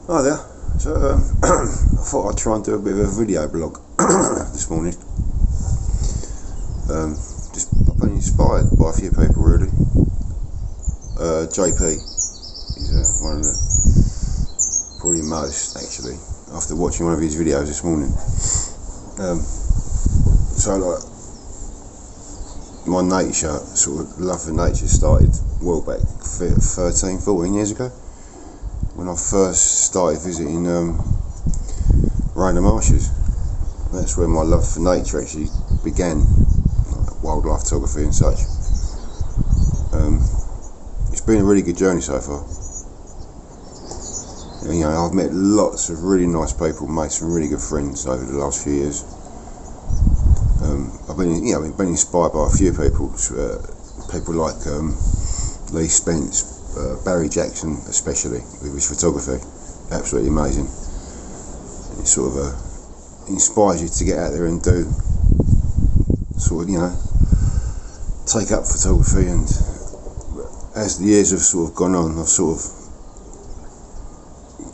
Hi there. So I thought I'd try and do a bit of a video blog this morning. I've been inspired by a few people really. JP is one of the, probably most actually, after watching one of his videos this morning. So like, my nature, sort of love for nature started well back 13, 14 years ago, when I first started visiting Rainer Marshes. That's where my love for nature actually began, like wildlife photography and such. It's been a really good journey so far. You know, I've met lots of really nice people, made some really good friends over the last few years. I've been inspired by a few people, people like Lee Spence, Barry Jackson especially, with his photography, absolutely amazing. It sort of inspires you to get out there and do, sort of, you know, take up photography. And as the years have sort of gone on, I've sort of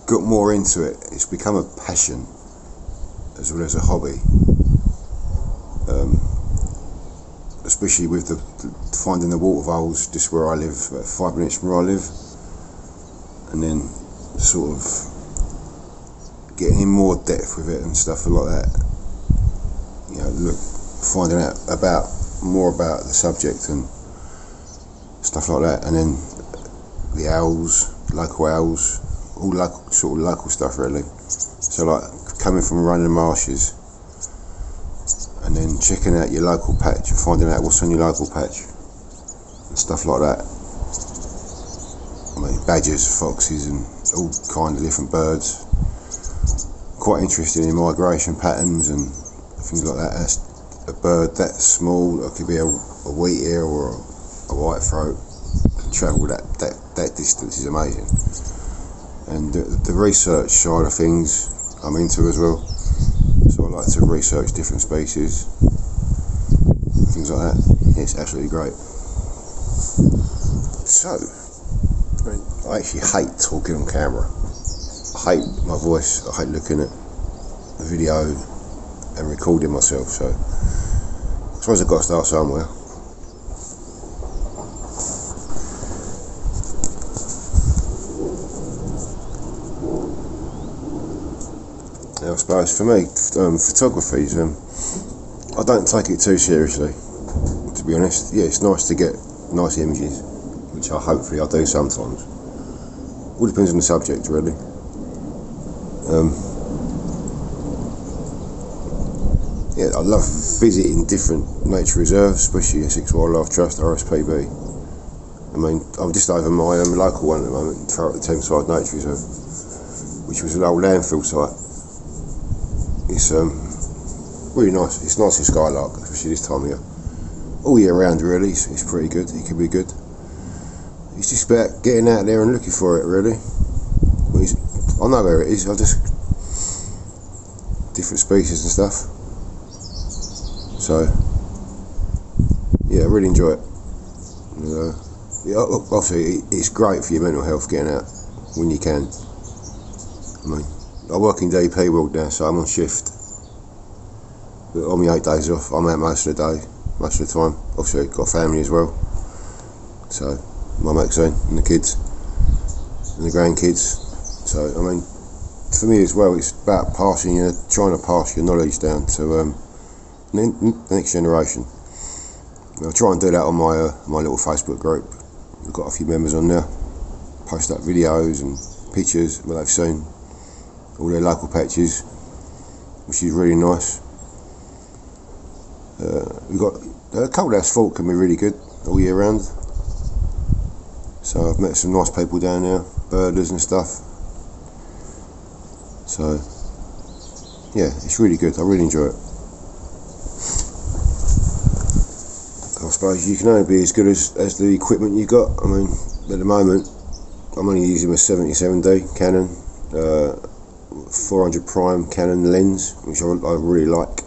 got more into it. It's become a passion as well as a hobby, especially with the finding the waterfalls just where I live, about 5 minutes from where I live, and then sort of getting in more depth with it and stuff like that. You know, finding out more about the subject and stuff like that, and then the owls, local owls, all local, sort of local stuff really. So like coming from Rainer Marshes and then checking out your local patch and finding out what's on your local patch and stuff like that. I mean, badgers, foxes and all kind of different birds. Quite interested in migration patterns and things like that. That's a bird that small, it could be a wheatear or a whitethroat, can travel that distance is amazing. And the research side of things I'm into as well. So I like to research different species, things like that. Yeah, it's absolutely great. So, I actually hate talking on camera. I hate my voice. I hate looking at the video and recording myself. So, I suppose I've got to start somewhere. I suppose for me, photography is, I don't take it too seriously, to be honest. Yeah, it's nice to get nice images, which hopefully I do sometimes. All depends on the subject really. Yeah, I love visiting different nature reserves, especially Essex Wildlife Trust, RSPB. I mean, I'm just over my local one at the moment, the Thameside Nature Reserve, which was an old landfill site. It's really nice. It's nice in Skylark, especially this time of year. All year round really, it's pretty good. It can be good. It's just about getting out there and looking for it really. I know where it is. I just different species and stuff. So yeah, I really enjoy it. Obviously, it's great for your mental health getting out when you can. I mean, I work in DP world now, so I'm on shift. But on my 8 days off, I'm out most of the day, most of the time. Obviously, got a family as well. So, my Maxine and the kids and the grandkids. So, I mean, for me as well, it's about trying to pass your knowledge down to the next generation. I try and do that on my little Facebook group. We've got a few members on there. Post up videos and pictures of what they've seen. All their local patches, which is really nice. We've got Coldhouse Fort can be really good all year round. So I've met some nice people down there, birders and stuff. So yeah, it's really good. I really enjoy it. I suppose you can only be as good as the equipment you got. I mean, at the moment, I'm only using a 77D Canon. 400 prime Canon lens, which I really like.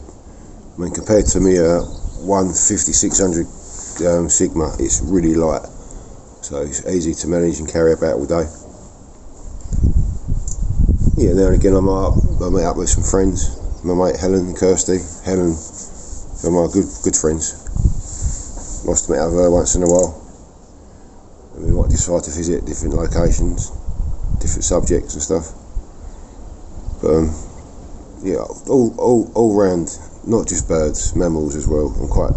I mean, compared to me 150-600 Sigma, it's really light, so it's easy to manage and carry about all day. yeah, now and again I meet up with some friends. My mate Helen and Kirsty. Helen, they're my good friends. Nice to meet up with her once in a while. And we might decide to visit different locations, different subjects and stuff. But yeah, all round, not just birds, mammals as well. I'm quite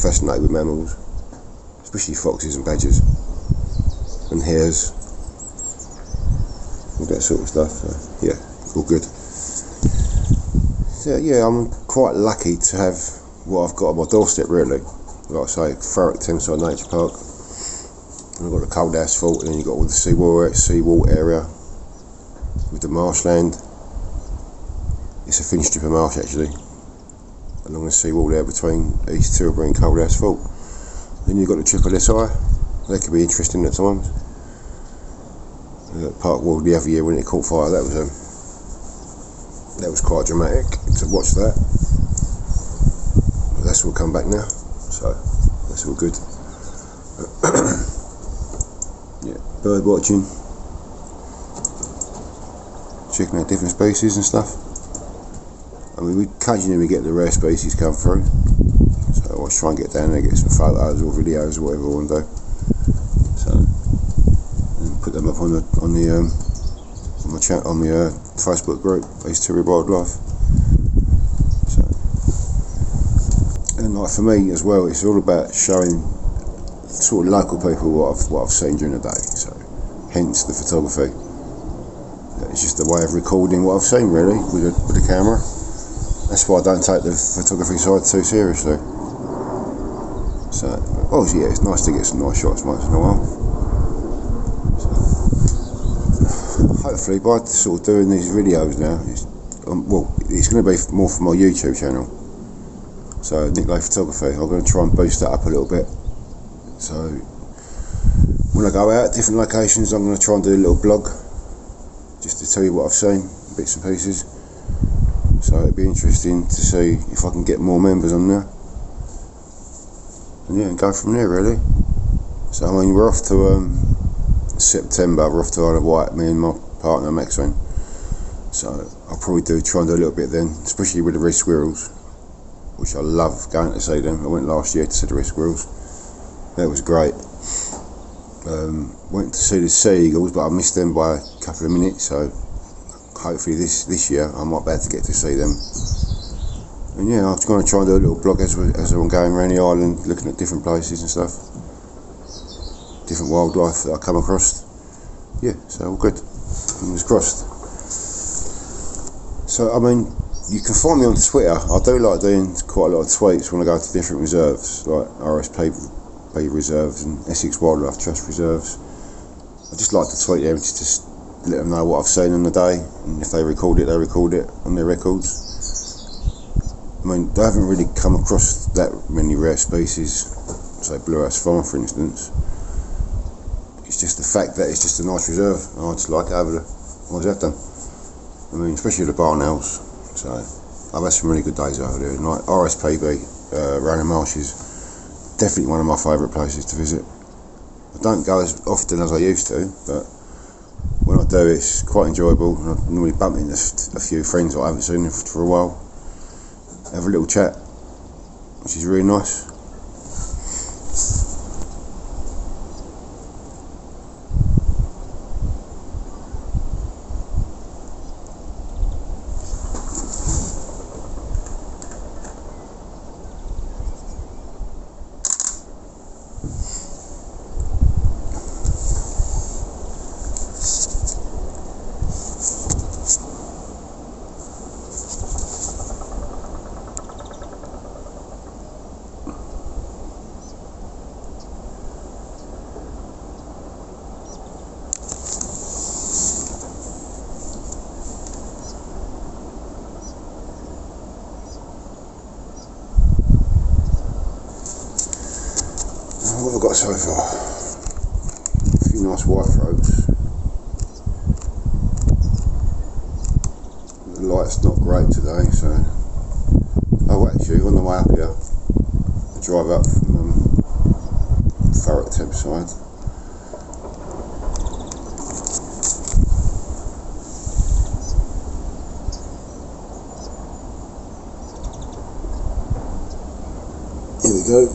fascinated with mammals, especially foxes and badgers and hares, all that sort of stuff. So, yeah, all good. So yeah, I'm quite lucky to have what I've got on my doorstep, really. Like I say, Thurrock Thameside Nature Park. And I've got the Cold Asphalt, and then you've got all the seawall area with the marshland. It's a thin strip of marsh actually, along the seawall there between East Tilbury and Cold Asphalt. Then you've got the Triple SI. That could be interesting at times. Parkwall the other year when it caught fire, that was quite dramatic to watch that. But that's all come back now, so that's all good. Yeah, bird watching, checking out different species and stuff. I mean, occasionally we get the rare species come through, so I always try and get down there, get some photos or videos or whatever I want to do. So, and put them up on the Facebook group, East Tilbury Wildlife. So, and like for me as well, it's all about showing sort of local people what I've seen during the day. So, hence the photography. It's just a way of recording what I've seen really with the camera. That's why I don't take the photography side too seriously. So, obviously, yeah, it's nice to get some nice shots once in a while. So, hopefully, by sort of doing these videos now, it's going to be more for my YouTube channel. So, Nick Lay Photography, I'm going to try and boost that up a little bit. So, when I go out different locations, I'm going to try and do a little blog, just to tell you what I've seen, bits and pieces. So it'd be interesting to see if I can get more members on there, and yeah, and go from there really. So I mean, we're off to September. We're off to Isle of Wight, me and my partner Maxine. So I'll probably try and do a little bit then, especially with the red squirrels, which I love going to see them. I went last year to see the red squirrels. That was great. Went to see the sea eagles, but I missed them by a couple of minutes. So hopefully this year I might be able to get to see them. And yeah, I'm going to try and do a little blog as I'm going around the island, looking at different places and stuff, different wildlife that I come across. Yeah, so all good. Fingers crossed. So I mean, you can find me on Twitter. I do like doing quite a lot of tweets when I go to different reserves, like RSP reserves and Essex Wildlife Trust reserves. I just like to tweet them to just let them know what I've seen on the day, and if they record it on their records. I mean, they haven't really come across that many rare species, say blue-ass fawn for instance. It's just the fact that it's just a nice reserve, and I just like it over always have done. I mean, especially the barn owls. So I've had some really good days over there. Like RSPB, Rowan Marsh is definitely one of my favourite places to visit. I don't go as often as I used to, but when I do, it's quite enjoyable. And I normally bump into a few friends that I haven't seen for a while, have a little chat, which is really nice. What have I got so far? A few nice white throats. The light's not great today, so... Oh, actually, on the way up here, I drive up from Thurrock you go.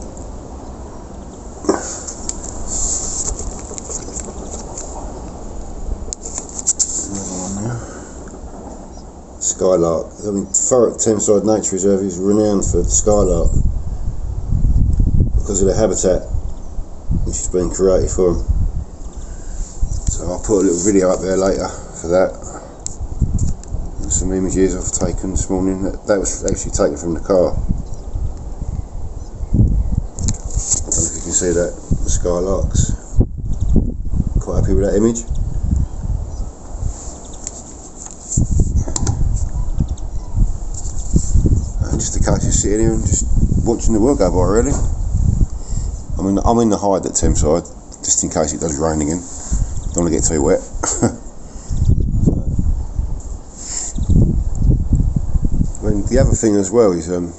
Skylark. I mean, Thurrock Thameside Nature Reserve is renowned for skylark because of the habitat which has been created for them. So I'll put a little video up there later for that. And some images I've taken this morning. That was actually taken from the car. I don't know if you can see that, the skylarks. Quite happy with that image. Just a case of sitting here and just watching the world go by, really. I mean, I'm in the hide at Thameside, just in case it does rain again. Don't want to get too wet. I mean, the other thing as well is, like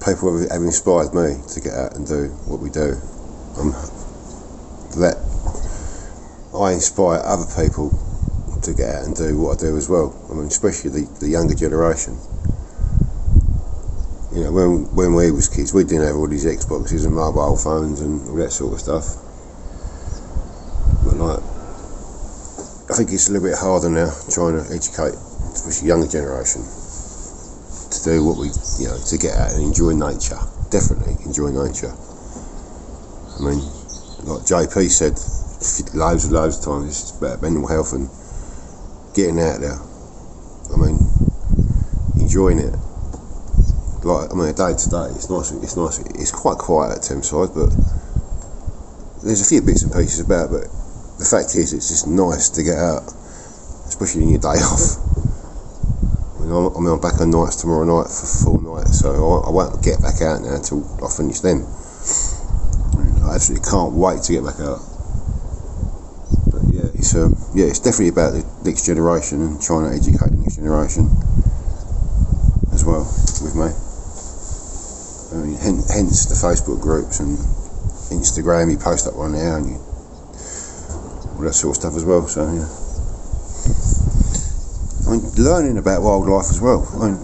people have inspired me to get out and do what we do. That I inspire other people to get out and do what I do as well. I mean, especially the younger generation. You know, when we was kids, we didn't have all these Xboxes and mobile phones and all that sort of stuff. But like, I think it's a little bit harder now trying to educate, especially younger generation, to do what we, you know, to get out and enjoy nature. Definitely enjoy nature. I mean, like JP said loads of times, it's about mental health and getting out there. I mean, enjoying it. Like, I mean, a day to day, it's nice. It's quite quiet at Thameside, but there's a few bits and pieces about. But the fact is, it's just nice to get out, especially in your day off. I mean, I'm back on nights tomorrow night for full night, so I won't get back out now until I finish them. I absolutely can't wait to get back out. But yeah, it's definitely about the next generation and trying to educate the next generation as well with me. I mean, hence the Facebook groups and Instagram. You post up one there and all that sort of stuff as well. So yeah, I mean, learning about wildlife as well. I mean,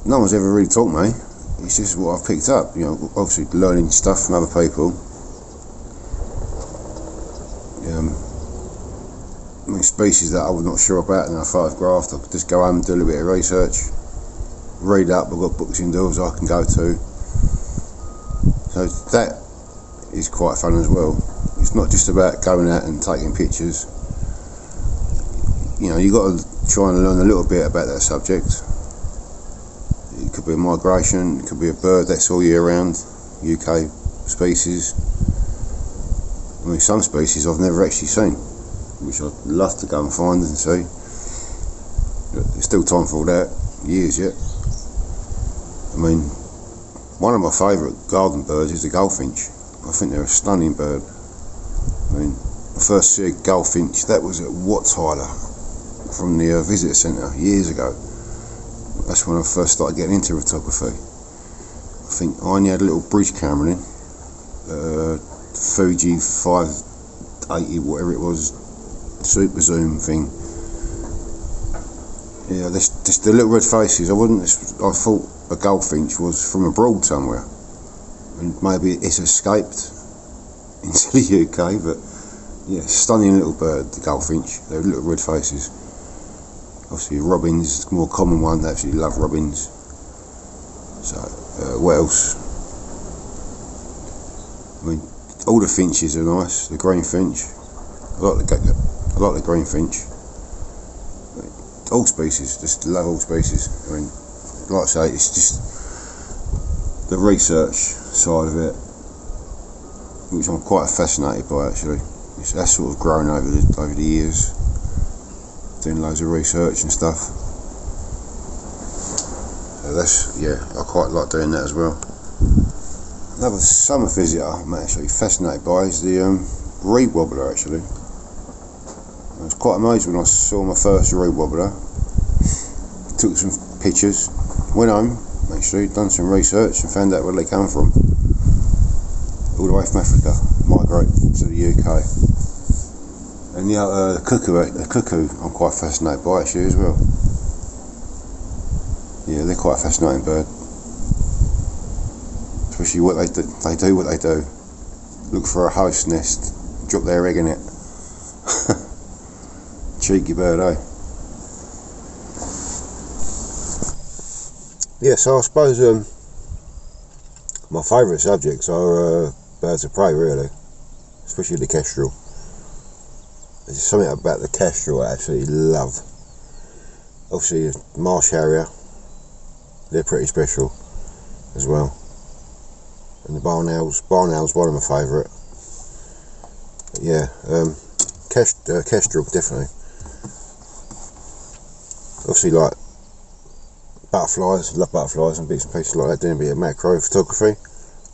no one's ever really taught me. It's just what I've picked up. You know, obviously learning stuff from other people. I mean, species that I was not sure about and I photographed. I could just go home and do a little bit of research, read up. I've got books indoors I can go to. So that is quite fun as well. It's not just about going out and taking pictures. You know, you've got to try and learn a little bit about that subject. It could be a migration, it could be a bird that's all year round, UK species. I mean, some species I've never actually seen, which I'd love to go and find and see. But there's still time for all that, years yet. I mean, one of my favourite garden birds is the goldfinch. I think they're a stunning bird. I mean, I first see a goldfinch, that was at Wattyler from the visitor centre years ago. That's when I first started getting into photography. I think I only had a little bridge camera in, Fuji 580, whatever it was, super zoom thing. Yeah, just the little red faces. I thought a goldfinch was from abroad somewhere, and maybe it's escaped into the UK. But yeah, stunning little bird, the goldfinch. They're little red faces. Obviously, robins, the more common one. They absolutely love robins. So, what else? I mean, all the finches are nice. The green finch, I like the green finch. All species, just love all species. I mean, like I say, it's just the research side of it, which I'm quite fascinated by actually. That's sort of grown over the years, doing loads of research and stuff. So I quite like doing that as well. Another summer visitor I'm actually fascinated by is the reed wobbler actually. I was quite amazed when I saw my first reed wobbler. Took some pictures, went home actually, done some research and found out where they come from. All the way from Africa, migrate to the UK. And the cuckoo I'm quite fascinated by actually as well. Yeah, they're quite a fascinating bird. especially what they do what they do. Look for a host nest, drop their egg in it. Cheeky bird, eh? Yeah, so I suppose my favourite subjects are birds of prey, really, especially the kestrel. There's something about the kestrel I absolutely love. Obviously, marsh harrier, they're pretty special as well. And the barn owl's one of my favourite. But yeah, kestrel definitely. Obviously, like butterflies, love butterflies and bits and pieces like that. Doing a bit of macro photography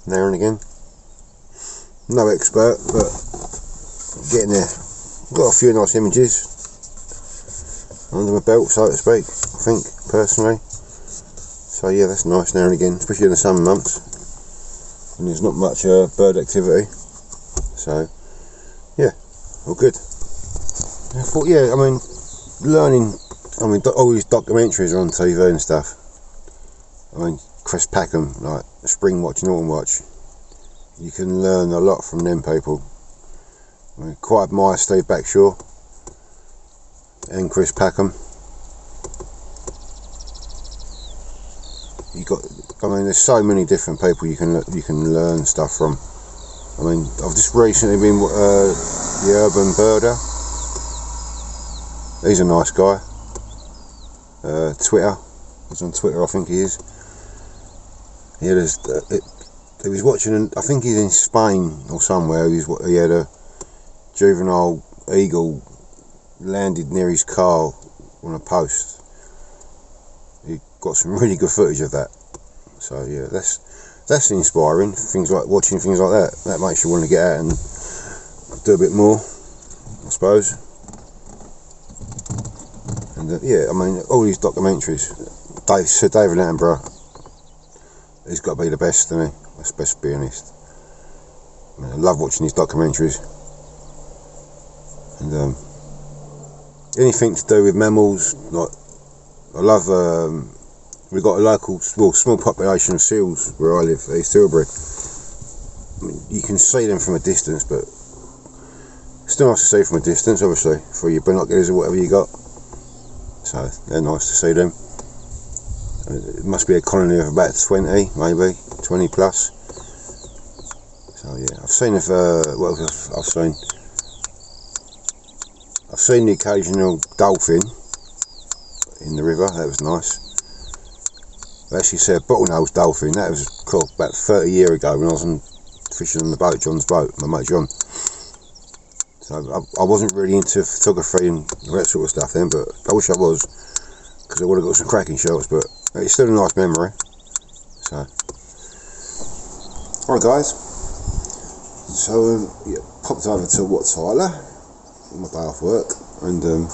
now and again. No expert, but getting there. Got a few nice images under my belt, so to speak, I think, personally. So yeah, that's nice now and again, especially in the summer months when there's not much bird activity. So yeah, all good. And I thought, yeah, I mean, all these documentaries are on TV and stuff. I mean, Chris Packham, like Spring Watch and Autumn Watch, you can learn a lot from them people. I mean, quite admire Steve Backshaw and Chris Packham. There's so many different people you can learn stuff from. I mean, I've just recently been the Urban Birder. He's a nice guy. Twitter. He's on Twitter, I think he is. Yeah, he was watching. I think he's in Spain or somewhere. He had a juvenile eagle landed near his car on a post. He got some really good footage of that. So yeah, that's inspiring. Watching things like that. That makes you want to get out and do a bit more, I suppose. And yeah, I mean, all these documentaries. Sir David Attenborough, he's got to be the best, isn't he? Let's best be honest. I mean, I love watching these documentaries. And anything to do with mammals, like I love. We've got a small population of seals where I live, East Tilbury. I mean, you can see them from a distance, but it's still nice to see from a distance, obviously, for your binoculars or whatever you got. So they're nice to see them. It must be a colony of about 20, maybe 20 plus. So yeah, I've seen I've seen the occasional dolphin in the river. That was nice. I actually saw a bottlenose dolphin. That was cool. About 30 years ago when I was fishing on the boat, John's boat, my mate John. So I wasn't really into photography and all that sort of stuff then, but I wish I was, because I would have got some cracking shots. But it's still a nice memory. So, alright guys. So yeah, popped over to Wat Tyler on my day off work, and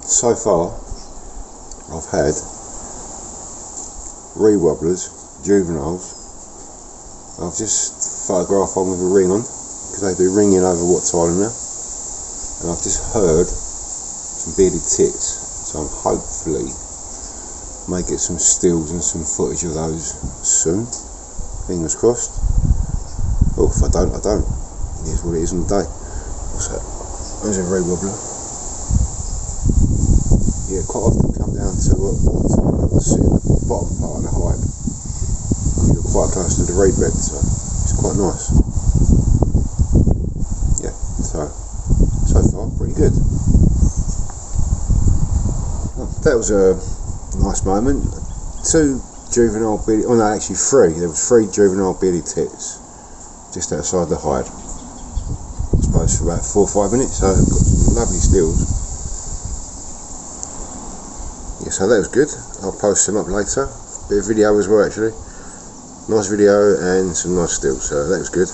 so far I've had rewobblers, juveniles. I've just photographed one with a ring on, because they do ringing over Wat Tyler now, and I've just heard some bearded tits, so I'm hopefully may get some stills and some footage of those soon, fingers crossed. Oh, if I don't, I don't. Here's what it is on the day. What's that? There's a rewobbler. Yeah, quite often come down to Wat Tyler, sit in the bottom part of the hide. You're quite close to the reed bed, so it's quite nice. Yeah, so far pretty good. Oh, that was a nice moment. Two juvenile bearded, actually three. There was 3 juvenile bearded tits just outside the hide. I suppose for about 4 or 5 minutes. So I've got some lovely stills. Yeah, so that was good. I'll post them up later. Bit of video as well, actually. Nice video and some nice stills. So that was good.